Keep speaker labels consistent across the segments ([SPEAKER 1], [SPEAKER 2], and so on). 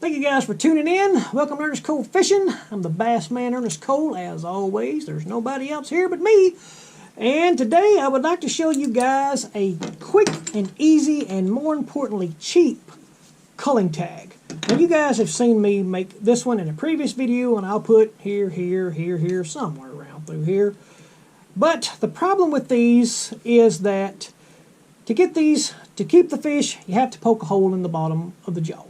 [SPEAKER 1] Thank you guys for tuning in. Welcome to Ernest Cull Fishing. I'm the bass man, Ernest Cull. As always, there's nobody else here but me. And today I would like to show you guys a quick and easy and more importantly cheap culling tag. Now you guys have seen me make this one in a previous video, and I'll put here, somewhere around through here. But the problem with these is that to keep the fish, you have to poke a hole in the bottom of the jaw,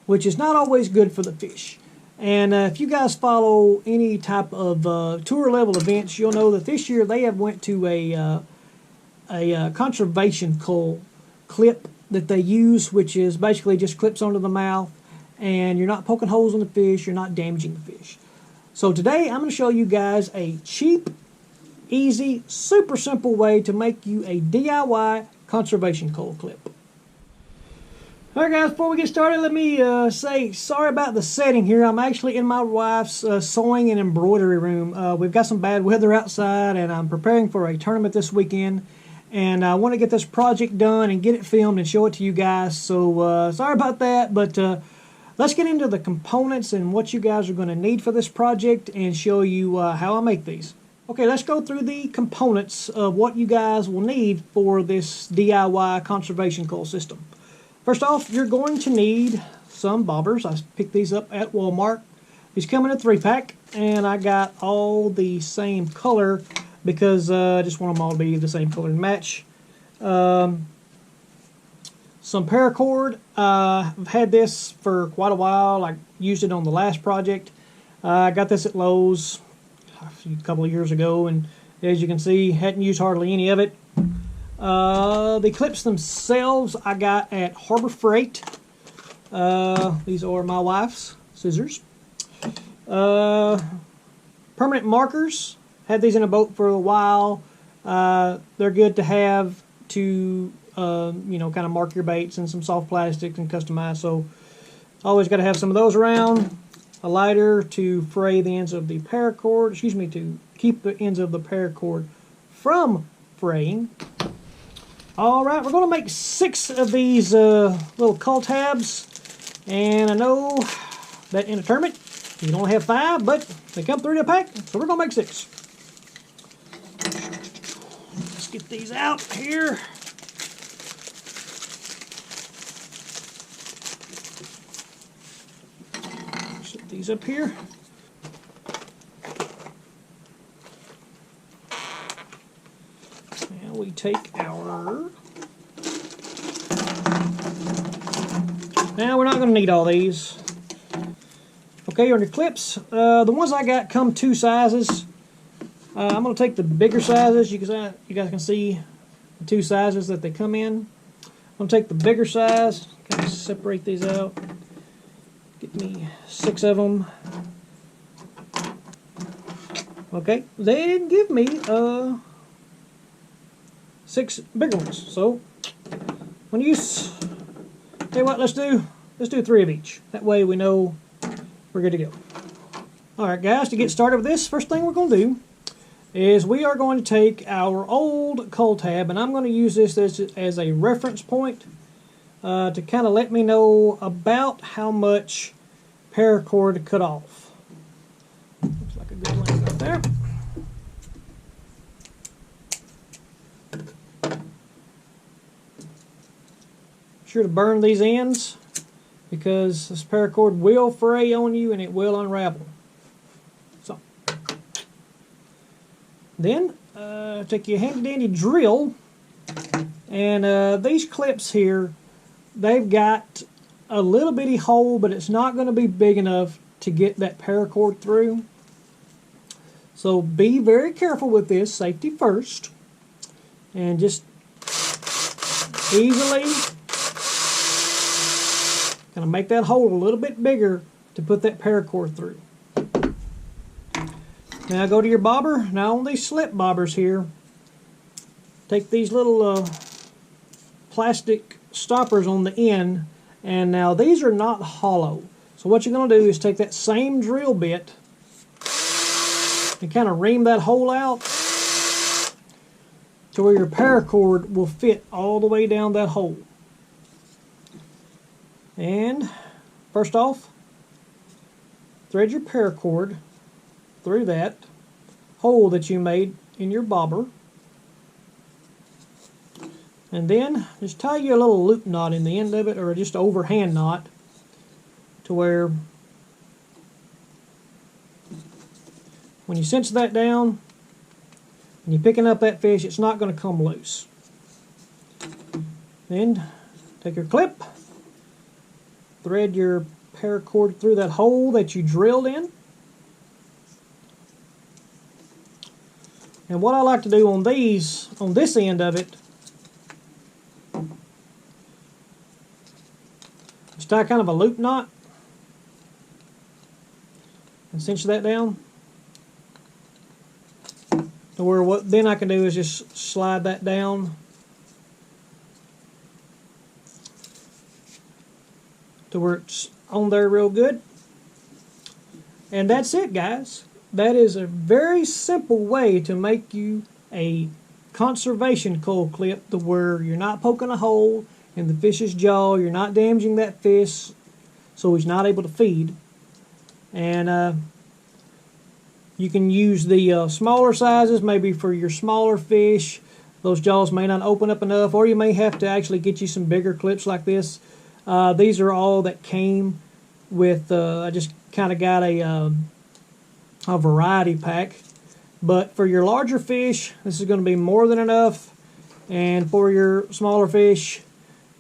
[SPEAKER 1] which is not always good for the fish. And if you guys follow any type of tour level events, you'll know that this year they have went to a conservation cull clip that they use, which is basically just clips onto the mouth, and you're not poking holes in the fish, you're not damaging the fish. So today I'm going to show you guys a cheap, easy, super simple way to make you a DIY conservation cull clip. Alright guys, before we get started, let me say sorry about the setting here. I'm actually in my wife's sewing and embroidery room. We've got some bad weather outside, and I'm preparing for a tournament this weekend. And I want to get this project done and get it filmed and show it to you guys. So sorry about that, but let's get into the components and what you guys are going to need for this project and show you how I make these. Okay, let's go through the components of what you guys will need for this DIY conservation cull system. First off, you're going to need some bobbers. I picked these up at Walmart. These come in a 3-pack, and I got all the same color because I just want them all to be the same color and match. Some paracord. I've had this for quite a while. I used it on the last project. I got this at Lowe's a couple of years ago, and as you can see, hadn't used hardly any of it. The clips themselves I got at Harbor Freight. These are my wife's scissors. Permanent markers. Had these in a boat for a while. They're good to have to kind of mark your baits, and some soft plastics and customize. So always got to have some of those around. A lighter to fray the ends of the paracord. Excuse me, to keep the ends of the paracord from fraying. Alright, we're going to make 6 of these little cull tabs, and I know that in a tournament you can only have 5, but they come 3 in a pack, so we're going to make 6. Let's get these out here. Set these up here. We take our... Now we're not going to need all these. Okay, on your clips, the ones I got come 2 sizes. I'm going to take the bigger sizes. You guys can see the 2 sizes that they come in. I'm going to take the bigger size, kind of separate these out. Get me 6 of them. Okay, they didn't give me 6 bigger ones, so when you tell you what, let's do 3 of each. That way we know we're good to go. Alright guys, to get started with this, first thing we're going to do is we are going to take our old cull tab, and I'm going to use this as a reference point to kind of let me know about how much paracord to cut off. Looks like a good length right there. Sure to burn these ends, because this paracord will fray on you and it will unravel. So then take your handy dandy drill, and these clips here, they've got a little bitty hole, but it's not going to be big enough to get that paracord through. So be very careful with this, safety first, and just easily kind of make that hole a little bit bigger to put that paracord through. Now go to your bobber. Now on these slip bobbers here, take these little plastic stoppers on the end, and now these are not hollow. So what you're going to do is take that same drill bit and kind of ream that hole out to where your paracord will fit all the way down that hole. And first off, thread your paracord through that hole that you made in your bobber. And then just tie you a little loop knot in the end of it, or just an overhand knot, to where when you cinch that down and you're picking up that fish, it's not going to come loose. Then take your clip, thread your paracord through that hole that you drilled in. And what I like to do on these, on this end of it, is tie kind of a loop knot and cinch that down. To where what then I can do is just slide that down to where it's on there real good. And that's it, guys. That is a very simple way to make you a conservation cull clip, to where you're not poking a hole in the fish's jaw, you're not damaging that fish so he's not able to feed. And you can use the smaller sizes, maybe for your smaller fish. Those jaws may not open up enough, or you may have to actually get you some bigger clips like this. These are all that came with, I just kind of got a variety pack. But for your larger fish, this is going to be more than enough. And for your smaller fish,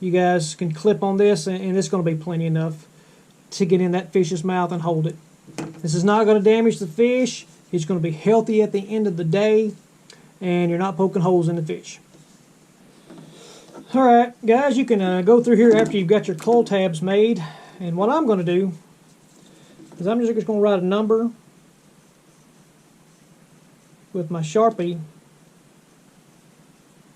[SPEAKER 1] you guys can clip on this, and it's going to be plenty enough to get in that fish's mouth and hold it. This is not going to damage the fish. It's going to be healthy at the end of the day, and you're not poking holes in the fish. Alright, guys, you can go through here after you've got your cull tabs made. And what I'm going to do is I'm just going to write a number with my Sharpie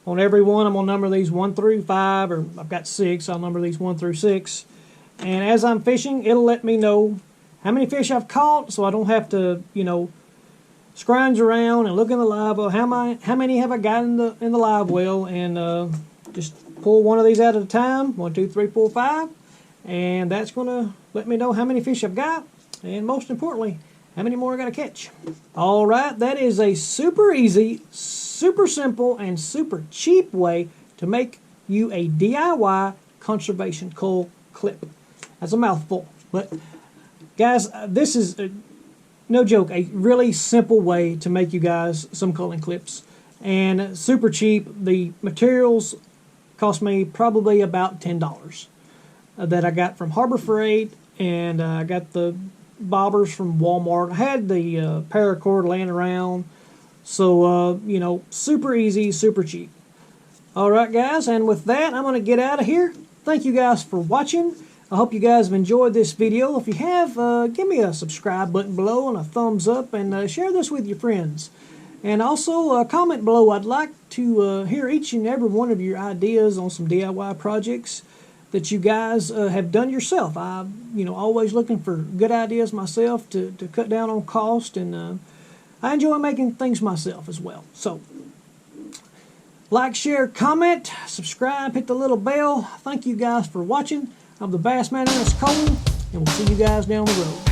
[SPEAKER 1] on every one. I'm going to number these 1 through 5, or I've got 6. I'll number these 1 through 6. And as I'm fishing, it'll let me know how many fish I've caught, so I don't have to, you know, scrounge around and look in the live well. How many have I got in the live well? And just pull one of these out at a time. 1, 2, 3, 4, 5. And that's going to let me know how many fish I've got. And most importantly, how many more I got to catch. Alright, that is a super easy, super simple, and super cheap way to make you a DIY conservation cull clip. That's a mouthful. But guys, this is, no joke, a really simple way to make you guys some culling clips. And super cheap. The materials cost me probably about $10 that I got from Harbor Freight, and I got the bobbers from Walmart. I had the paracord laying around, so you know, super easy, super cheap. Alright guys, and with that, I'm going to get out of here. Thank you guys for watching. I hope you guys have enjoyed this video. If you have, give me a subscribe button below and a thumbs up, and share this with your friends. And also comment below. I'd like to hear each and every one of your ideas on some DIY projects that you guys have done yourself. I'm, you know, always looking for good ideas myself to cut down on cost, and I enjoy making things myself as well. So, like, share, comment, subscribe, hit the little bell. Thank you guys for watching. I'm the Bass Man, Ernest, and we'll see you guys down the road.